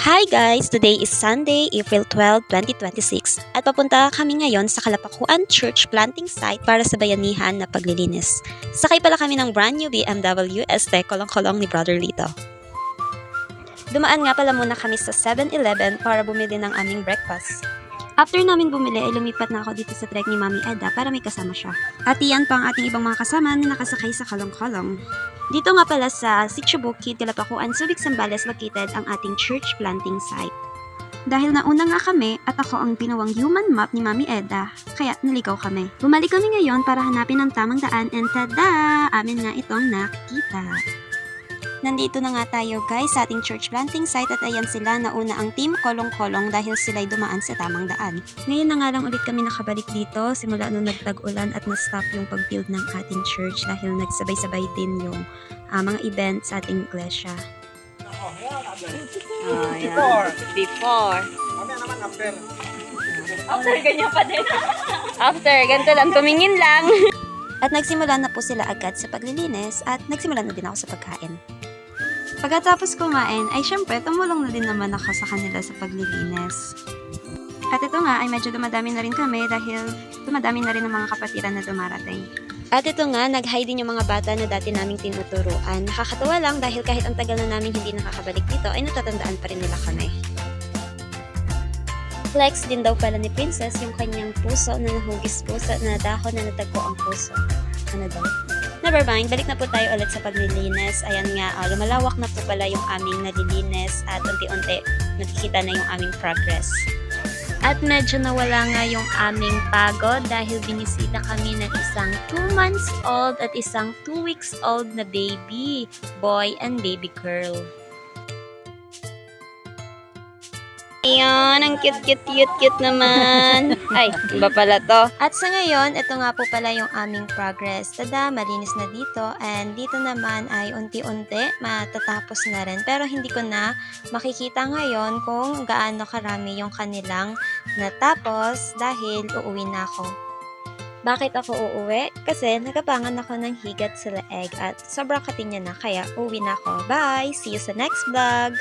Hi guys! Today is Sunday, April 12, 2026 at papunta kami ngayon sa Kalapakuan Church Planting Site para sa bayanihan na paglilinis. Sakay pala kami ng brand new BMW ST kolong-kolong ni Brother Lito. Dumaan nga pala muna kami sa 7-Eleven para bumili ng aming breakfast. After namin bumili ay lumipat na ako dito sa trek ni Mami Eda para may kasama siya. At iyan pa ang ating ibang mga kasama na nakasakay sa kolong-kolong. Dito nga pala sa Sitio Bukid, Kalapakuan, Subic, Zambales located ang ating church planting site. Dahil nauna nga kami at ako ang ginawang human map ni Mami Eda, kaya naligaw kami. Bumalik kami ngayon para hanapin ang tamang daan and tada! Amin nga itong nakikita. Nandito na nga tayo guys sa ating church planting site at ayan sila, nauna ang team kolong-kolong dahil sila'y dumaan sa tamang daan. Ngayon na nga lang ulit kami nakabalik dito simula nung nagtag-ulan at na-stop yung pag-build ng ating church dahil nagsabay-sabay din yung mga event sa ating iglesia. Before. Mamaya naman after. After ganyan pa din. After, ganito lang, tumingin lang. At nagsimula na po sila agad sa paglilinis at nagsimula na din ako sa pagkain. Pagkatapos kumain ay syempre tumulong na din naman ako sa kanila sa paglilinis. At ito nga ay medyo dumadami na rin kami dahil dumadami na rin ang mga kapatiran na dumarating. At ito nga, nag-hi din yung mga bata na dati naming tinuturuan. Nakakatawa lang dahil kahit ang tagal na namin hindi nakakabalik dito ay natatandaan pa rin nila kami. Flex din daw pala ni Princess yung kanyang puso na nahugis po sa dahon na natagpo ang puso. Ano daw? Never mind, balik na po tayo ulit sa paglilinis. Ayan nga, lumalawak na po pala yung aming nalilinis at unti-unti nakikita na yung aming progress. At medyo nawala nga yung aming pagod dahil binisita kami ng isang 2 months old at isang 2 weeks old na baby, boy and baby girl. Ayan, ang cute naman. Ay, iba pala to. At sa ngayon, ito nga po pala yung aming progress. Tada, malinis na dito. And dito naman ay unti-unti matatapos na rin. Pero hindi ko na makikita ngayon kung gaano karami yung kanilang natapos dahil uuwi na ako. Bakit ako uuwi? Kasi nagapangan ako ng higat sa leeg at sobrang katinya na kaya uuwi na ako. Bye! See you sa next vlog!